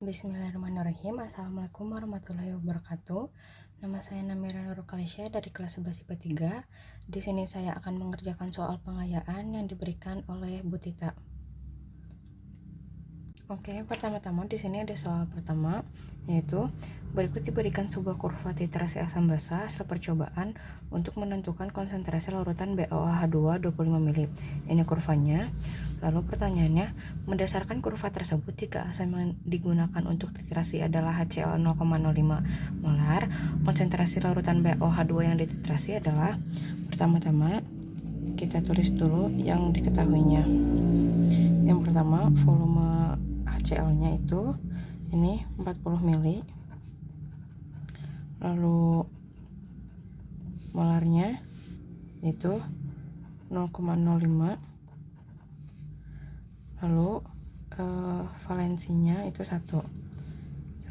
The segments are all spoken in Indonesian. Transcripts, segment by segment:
Bismillahirrahmanirrahim. Assalamualaikum warahmatullahi wabarakatuh. Nama saya Namira Nurul Kalisya dari kelas 11 IPA 3. Di sini saya akan mengerjakan soal pengayaan yang diberikan oleh Bu Tita. Oke, pertama-tama di sini ada soal pertama, yaitu berikut diberikan sebuah kurva titrasi asam basa hasil percobaan untuk menentukan konsentrasi larutan BOH2 25 mili. Ini kurvanya. Lalu pertanyaannya, mendasarkan kurva tersebut jika asam yang digunakan untuk titrasi adalah HCl 0,05 molar, konsentrasi larutan BOH2 yang dititrasi adalah, pertama-tama kita tulis dulu yang diketahuinya. Yang pertama, volume HCl-nya itu ini 40 mili. Lalu molarnya itu 0,05. Lalu valensinya itu 1.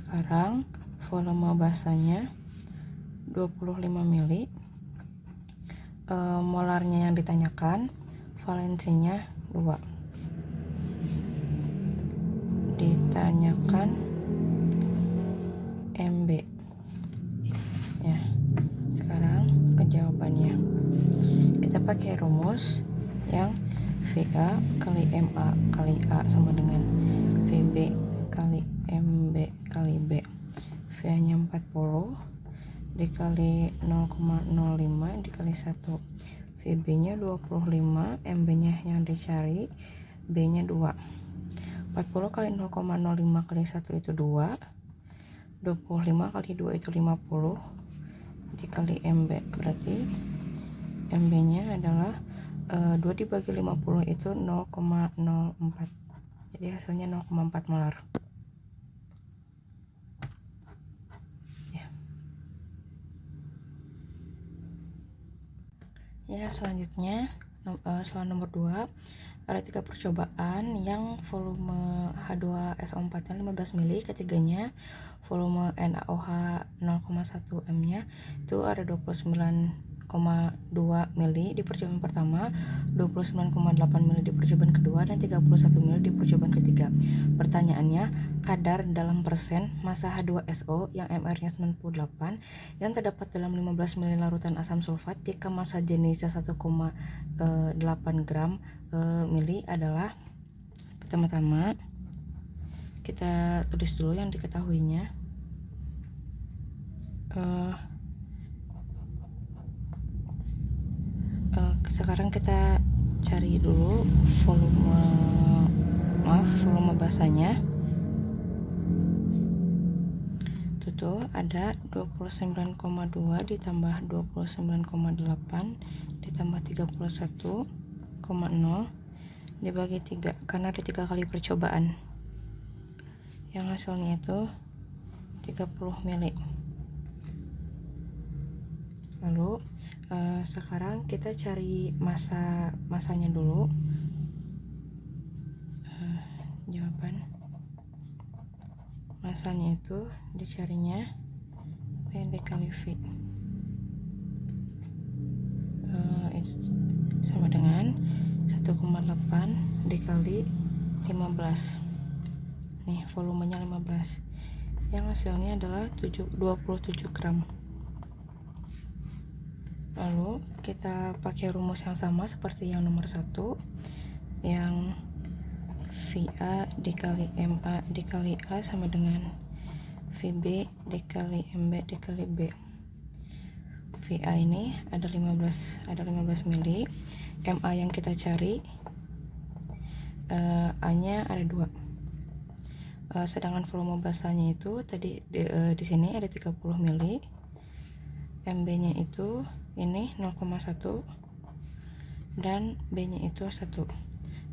Sekarang volume basanya 25 mili. Molarnya yang ditanyakan, valensinya 2. Ditanyakan MB. Ya, sekarang ke jawabannya. Kita pakai rumus yang VA kali MA kali A sama dengan VB kali MB kali B. VA-nya 40 dikali 0,05 dikali 1. VB-nya 25, MB-nya yang dicari, B-nya 2. 40 kali 0,05 kali 1 itu 2. 25 kali 2 itu 50 dikali MB, berarti MB-nya adalah 2 dibagi 50 itu 0,04. Jadi hasilnya 0,4 molar. Ya, selanjutnya soal nomor 2. Ada 3 percobaan yang volume H2SO4 nya 15 mili, ketiganya volume NaOH 0,1 M nya itu ada 29,2 mili di percobaan pertama, 29,8 mili di percobaan kedua, dan 31 mili di percobaan ketiga. Pertanyaannya, kadar dalam persen massa H2SO yang MR-nya 98 yang terdapat dalam 15 mili larutan asam sulfat jika massa jenisnya 1,8 gram mili adalah, pertama-tama kita tulis dulu yang diketahuinya. Sekarang kita cari dulu volume basanya. Itu ada 29,2 ditambah 29,8 ditambah 31,0 dibagi 3, karena ada 3 kali percobaan yang hasilnya itu 30 mili. Lalu sekarang kita cari masanya dulu. Jawaban masanya itu dicarinya P dikali V, itu sama dengan 1,8 dikali 15. Nih, volumenya 15. Yang hasilnya adalah 27 gram. Lalu kita pakai rumus yang sama seperti yang nomor 1, yang VA dikali MA dikali A sama dengan VB dikali MB dikali B. VA ini ada 15 mili. MA yang kita cari, A-nya ada 2. Sedangkan volume basanya itu tadi di sini ada 30 mili. MB-nya itu ini 0,1 dan B-nya itu 1.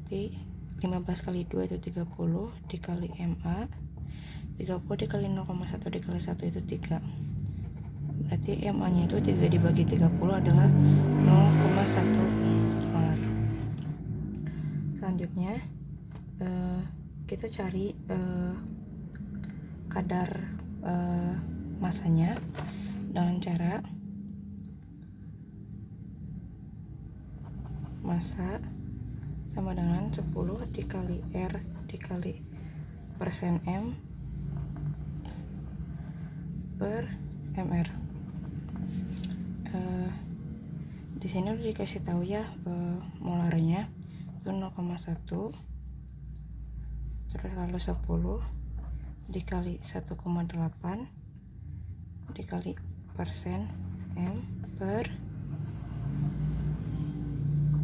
Jadi 15 kali 2 itu 30 dikali MA, 30 dikali 0,1 dikali 1 itu 3. Berarti MA-nya itu 3 dibagi 30 adalah 0,1 molar. Selanjutnya kita cari kadar masanya dengan cara massa sama dengan 10 dikali R dikali persen M per mr. Di sini udah dikasih tahu ya molarnya itu 0,1, terus lalu 10 dikali 1,8 dikali persen M per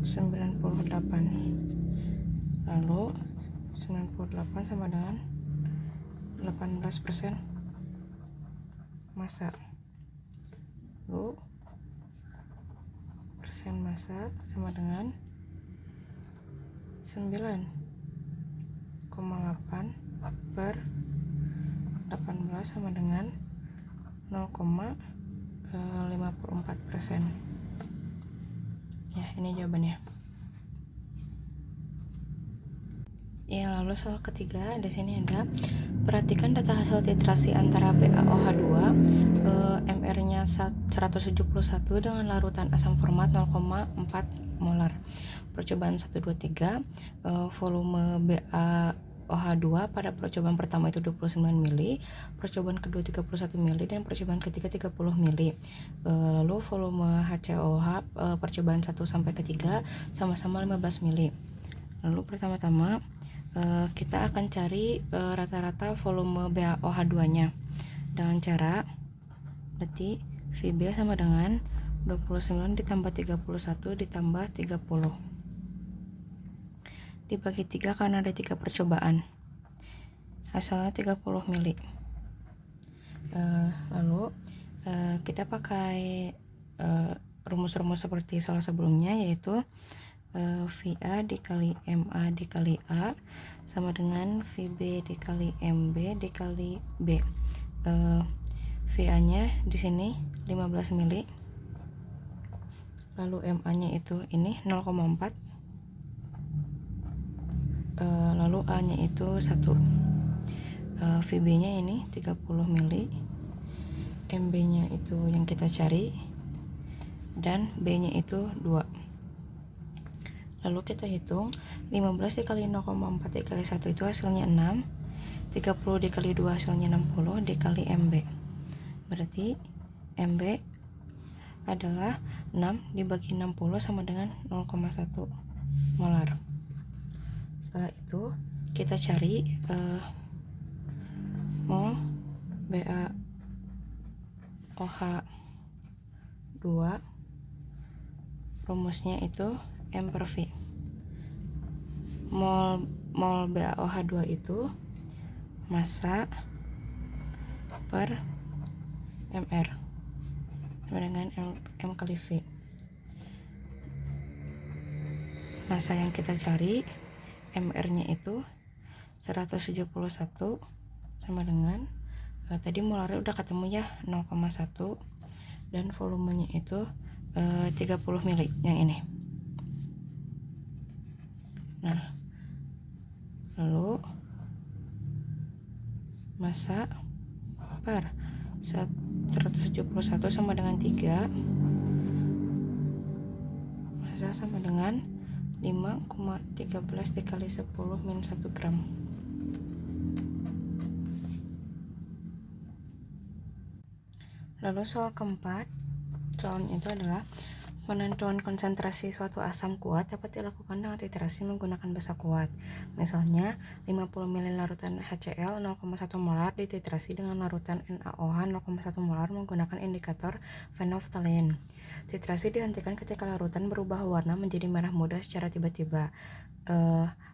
98, lalu 98 sama dengan 18% massa, lalu persen massa sama dengan 9,8 per 18 sama dengan 0,54%. Ya, ini jawabannya. Ya, lalu soal ketiga di sini ada perhatikan data hasil titrasi antara BaOH2 MR-nya 171 dengan larutan asam format 0,4 molar. Percobaan 1 2 3 volume BaOH2 pada percobaan pertama itu 29 mili, percobaan kedua 31 mili, dan percobaan ketiga 30 mili. Lalu volume HCOH percobaan 1 sampai ketiga sama-sama 15 mili. Lalu pertama-tama kita akan cari rata-rata volume BaOH2-nya dengan cara berarti VB sama dengan 29 ditambah 31 ditambah 30 dibagi 3 karena ada 3 percobaan, hasilnya 30 mili. Lalu kita pakai rumus-rumus seperti soal sebelumnya, yaitu VA dikali MA dikali A sama dengan VB dikali MB dikali B. VA-nya di sini 15 mili, lalu MA-nya itu ini 0,4, lalu A-nya itu 1, VB-nya ini 30 mili, MB-nya itu yang kita cari, dan B-nya itu 2. Lalu kita hitung 15 dikali 0,4 dikali 1 itu hasilnya 6, 30 dikali 2 hasilnya 60 dikali MB. Berarti MB adalah 6 dibagi 60 sama dengan 0,1 molar. Setelah itu kita cari mol BaOH2, rumusnya itu M per V. Mol BaOH2 itu massa per mR sama dengan M kali V. Massa yang kita cari mR-nya itu 171 sama dengan tadi molarnya udah ketemu ya 0,1, dan volumenya itu 30 mili yang ini. Nah, lalu massa per 171 sama dengan 3, massa sama dengan 5,13 dikali 10 min 1 gram. Lalu soal keempat, soalnya itu adalah penentuan konsentrasi suatu asam kuat dapat dilakukan dengan titrasi menggunakan basa kuat. Misalnya 50 ml larutan HCl 0,1 molar dititrasi dengan larutan NaOH 0,1 molar menggunakan indikator phenolphthalein. Titrasi dihentikan ketika larutan berubah warna menjadi merah muda secara tiba-tiba.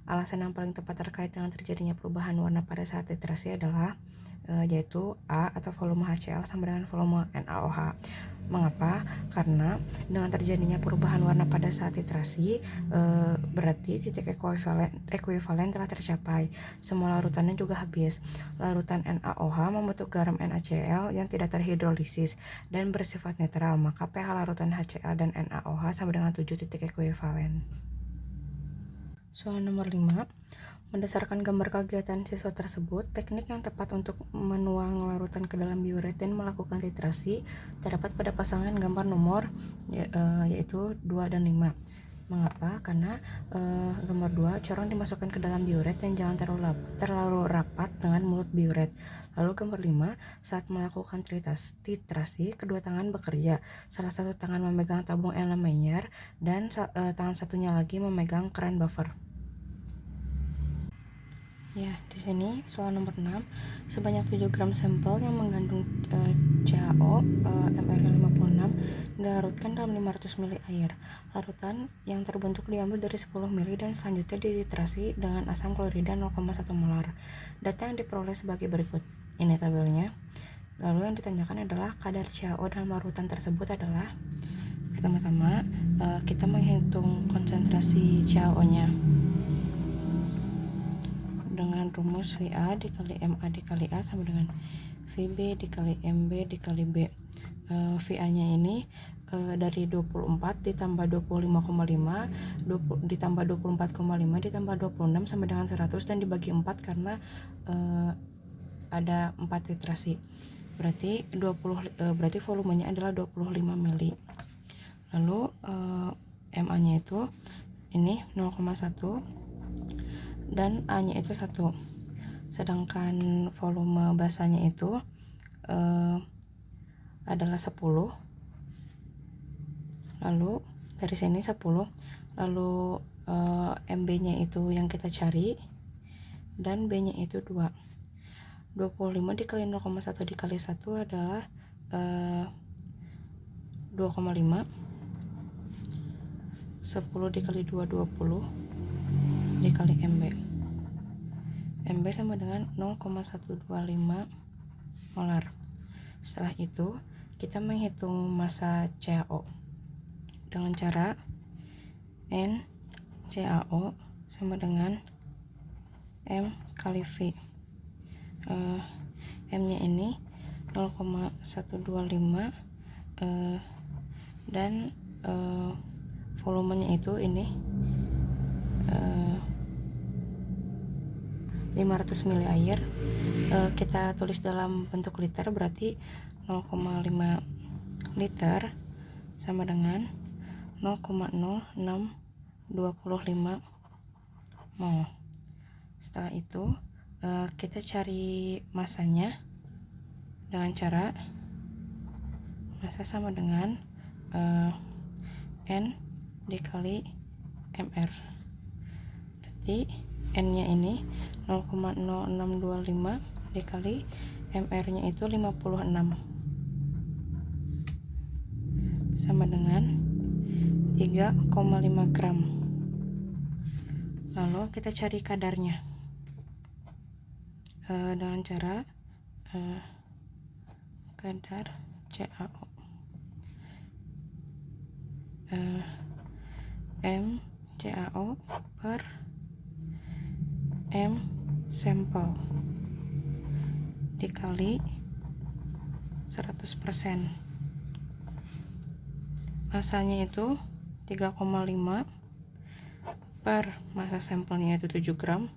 Alasan yang paling tepat terkait dengan terjadinya perubahan warna pada saat titrasi adalah yaitu A atau volume HCl sama dengan volume NaOH. Mengapa? Karena dengan terjadinya perubahan warna pada saat titrasi berarti titik ekuivalen telah tercapai. Semua larutannya juga habis. Larutan NaOH membentuk garam NaCl yang tidak terhidrolisis dan bersifat netral, maka pH larutan HCl dan NaOH sama dengan 7 titik ekuivalen. Soal nomor 5. Berdasarkan gambar kegiatan siswa tersebut, teknik yang tepat untuk menuang larutan ke dalam biuretin melakukan titrasi terdapat pada pasangan gambar nomor yaitu 2 dan 5. Mengapa? Karena gambar 2, corong dimasukkan ke dalam biuret dan jangan terlalu rapat dengan mulut biuret. Lalu gambar 5, saat melakukan titrasi, kedua tangan bekerja. Salah satu tangan memegang tabung elemenyer dan tangan satunya lagi memegang keran buffer. Ya, di sini soal nomor 6, sebanyak 7 gram sampel yang mengandung CaO MR56 dilarutkan dalam 500 ml air. Larutan yang terbentuk diambil dari 10 ml dan selanjutnya dititrasi dengan asam klorida 0,1 molar. Data yang diperoleh sebagai berikut. Ini tabelnya. Lalu yang ditanyakan adalah kadar CaO dalam larutan tersebut adalah, pertama-tama kita menghitung konsentrasi CaO-nya dengan rumus VA dikali MA dikali A sama dengan VB dikali MB dikali B. VA nya ini dari 24 ditambah 25,5 ditambah 24,5 ditambah 26 sama dengan 100 dan dibagi 4 karena ada 4 titrasi. Berarti berarti volumenya adalah 25 mili. Lalu MA nya itu ini 0,1 dan A nya itu 1, sedangkan volume basanya itu adalah 10. Lalu dari sini 10, lalu MB nya itu yang kita cari dan B nya itu 2. 25 dikali 0,1 dikali 1 adalah 2,5. 10 dikali 2 20 dikali MB sama dengan 0,125 molar. Setelah itu kita menghitung massa CaO dengan cara N CaO sama dengan M kali V. M nya ini 0,125 dan volumenya itu ini 500 ml air. Kita tulis dalam bentuk liter, berarti 0,5 liter sama dengan 0,0625 mol. Setelah itu kita cari masanya dengan cara massa sama dengan N dikali MR. Berarti N nya ini 0,0625 dikali MR nya itu 56 sama dengan 3,5 gram. Lalu kita cari kadarnya dengan cara kadar CaO M CaO per M sampel dikali 100%. Masanya itu 3,5 per massa sampelnya itu 7 gram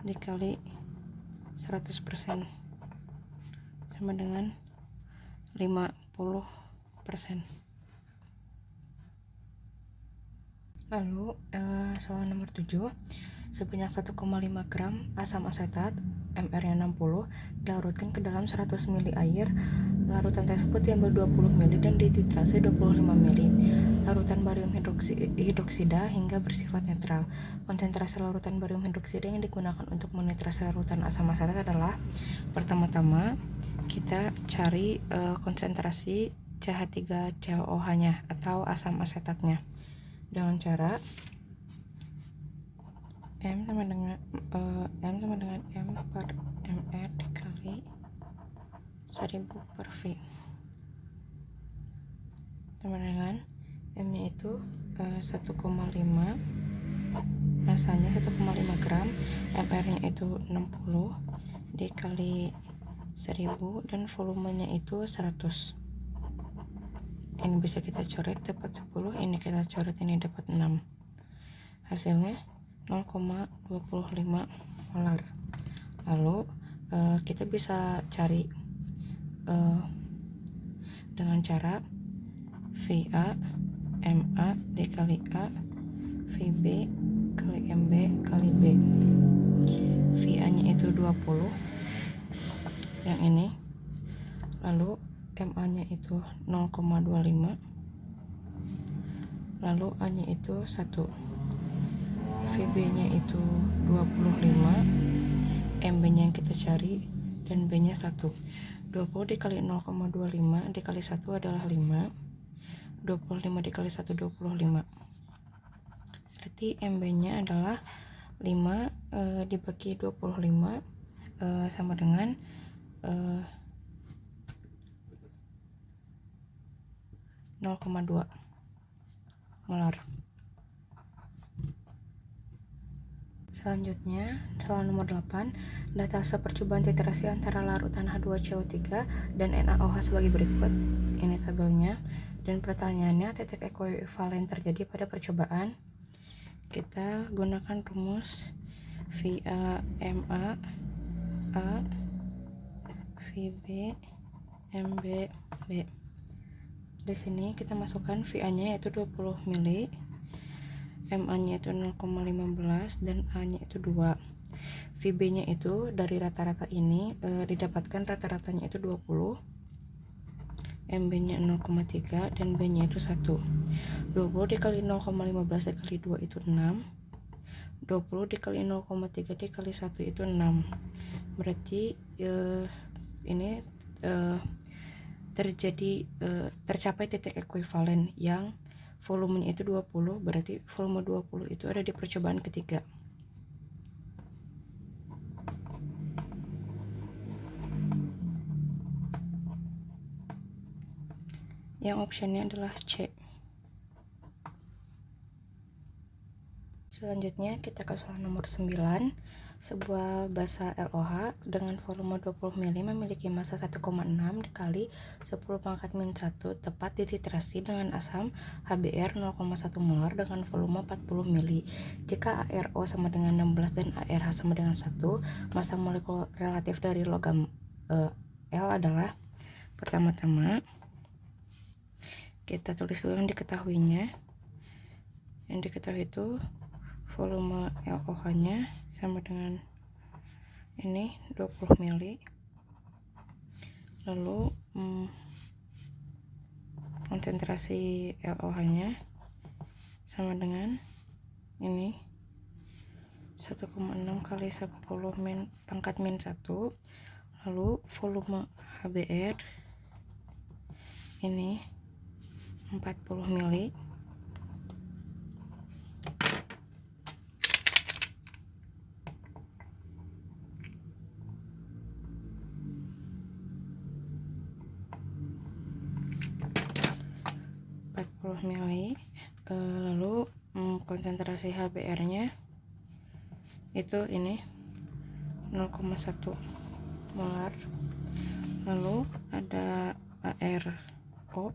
dikali 100% sama dengan 50%. Lalu soal nomor 7, sebanyak 1,5 gram asam asetat MR-nya 60 dilarutkan ke dalam 100 ml air. Larutan tersebut diambil 20 ml dan dititrasi 25 ml. Larutan barium hidroksida hingga bersifat netral. Konsentrasi larutan barium hidroksida yang digunakan untuk menitrasi larutan asam asetat adalah, pertama-tama kita cari konsentrasi CH3COH-nya atau asam asetatnya dengan cara M sama dengan M per MR dikali 1000 per V sama dengan M nya itu 1,5, masanya 1,5 gram, MR nya itu 60 dikali 1000 dan volumenya itu 100. Ini bisa kita coret dapat 10, ini kita coret ini dapat 6. Hasilnya 0,25 molar. Lalu kita bisa cari dengan cara VA MA dikali A, VB kali MB kali B. VA nya itu 20 yang ini, lalu MA nya itu 0,25, lalu A nya itu 1, VB nya itu 25, MB nya yang kita cari, dan B nya 1. 20 dikali 0,25 dikali 1 adalah 5, 25 dikali 1 25, berarti MB nya adalah 5 dibagi 25 sama dengan 0,2 molar. Selanjutnya, soal nomor 8, data percobaan titrasi antara larutan H2CO3 dan NaOH sebagai berikut. Ini tabelnya. Dan pertanyaannya, titik ekuivalen terjadi pada percobaan. Kita gunakan rumus VA MA A, VB MB B. Di sini kita masukkan VA-nya yaitu 20 mili, MA-nya itu 0,15 dan A-nya itu 2. VB-nya itu dari rata-rata ini didapatkan rata-ratanya itu 20, MB-nya 0,3 dan B-nya itu 1. 20 dikali 0,15 dikali 2 itu 6. 20 dikali 0,3 dikali 1 itu 6. Berarti ini tercapai titik ekuivalen yang volumenya itu 20, berarti volume 20 itu ada di percobaan ketiga. Yang optionnya adalah C. Selanjutnya kita ke soal nomor 9. Sebuah basa LOH dengan volume 20 mili memiliki massa 1,6 dikali 10 pangkat min 1 tepat dititrasi dengan asam HBr 0,1 molar dengan volume 40 mili. Jika ARO sama dengan 16 dan ARH sama dengan 1, massa molekul relatif dari logam L adalah, pertama-tama kita tulis dulu yang diketahuinya. Yang diketahui itu volume LOH-nya sama dengan ini 20 mili, lalu konsentrasi LOH-nya sama dengan ini 1,6 kali 10 pangkat min 1, lalu volume HBr ini 40 mili, lalu konsentrasi HBr-nya itu ini 0,1 molar, lalu ada ARO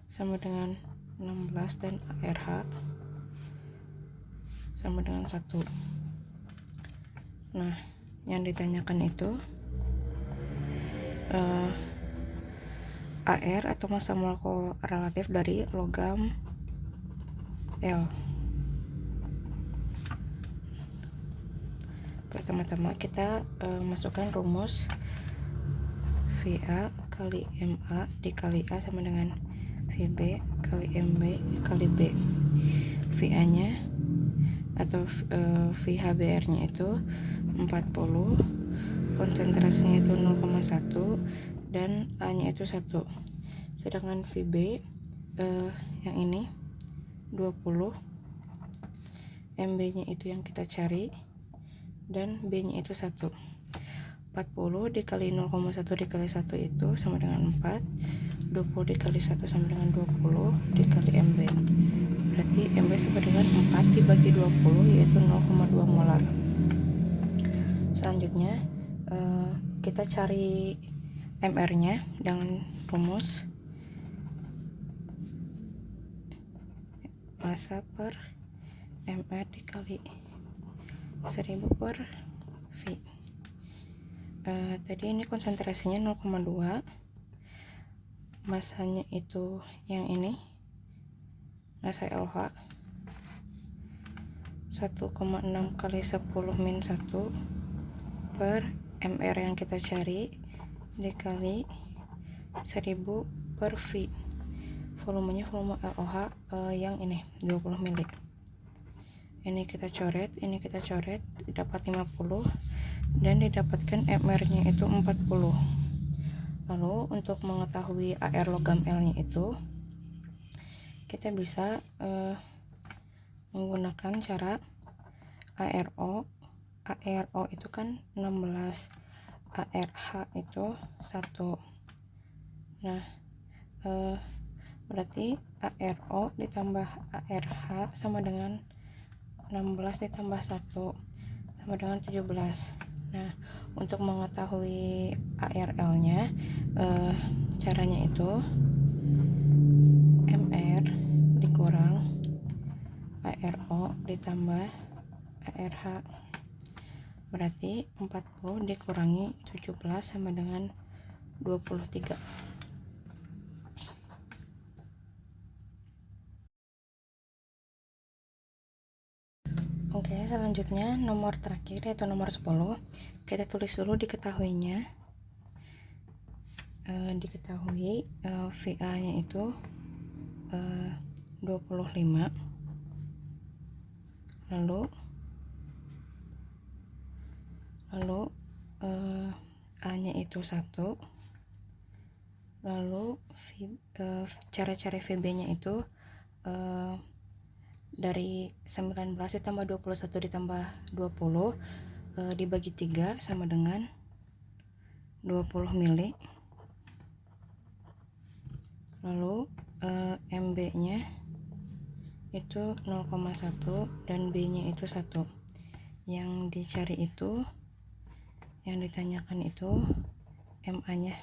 sama dengan 16 dan ARH sama dengan 1. Nah, yang ditanyakan itu AR atau massa molekul relatif dari logam L. Pertama-tama kita masukkan rumus VA kali MA dikali A sama dengan VB kali MB kali B. VA nya atau VHBR nya itu 40, konsentrasinya itu 0,1 dan A nya itu 1. Sedangkan VB yang ini 20, MB nya itu yang kita cari, dan B nya itu 1. 40 dikali 0,1 dikali 1 itu sama dengan 4. 20 dikali 1 sama dengan 20 dikali MB. Berarti MB sama dengan 4 dibagi 20 yaitu 0,2 molar. Selanjutnya kita cari MR nya dengan rumus massa per MR dikali 1000 per V. Tadi ini konsentrasinya 0,2, massanya itu yang ini SLH 1,6 kali 10-1 per MR yang kita cari dikali 1000 per V. Volumenya volume LOH yang ini 20 mili. Ini kita coret, dapat 50 dan didapatkan MR-nya itu 40. Lalu untuk mengetahui AR logam L-nya itu kita bisa menggunakan cara ARO itu kan 16, ARH itu 1. Nah, berarti ARO ditambah ARH sama dengan 16 ditambah 1 sama dengan 17. Nah, untuk mengetahui ARL-nya caranya itu MR dikurang ARO ditambah ARH, berarti 40 dikurangi 17 sama dengan 23. Oke, selanjutnya nomor terakhir yaitu nomor 10. Kita tulis dulu diketahuinya. Diketahui VA nya itu 25. Lalu A nya itu 1. Lalu cara cari VB nya itu dari 19 ditambah 21 ditambah 20 dibagi 3 sama dengan 20 mili. Lalu MB nya itu 0,1 dan B nya itu 1. Yang dicari itu, yang ditanyakan itu MA nya.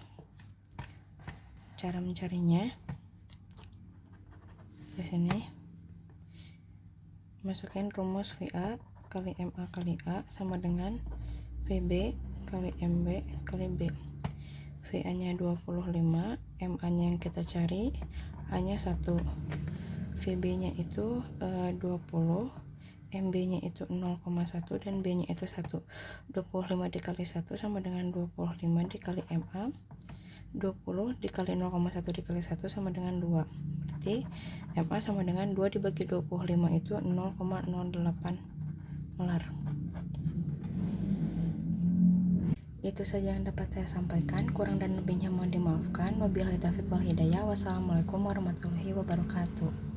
Cara mencarinya di sini, masukin rumus VA kali MA kali A sama dengan VB kali MB kali B. VA nya 25, MA nya yang kita cari hanya 1, VB nya itu 20, MB nya itu 0,1 dan B nya itu 1. 25 dikali 1 sama dengan 25 dikali MA, 20 dikali 0,1 dikali 1 sama dengan 2. Berarti MA sama dengan 2 dibagi 25 itu 0,08 molar. Itu saja yang dapat saya sampaikan, kurang dan lebihnya mohon dimaafkan. Wabillahi taufiq wal hidayah. Wassalamualaikum warahmatullahi wabarakatuh.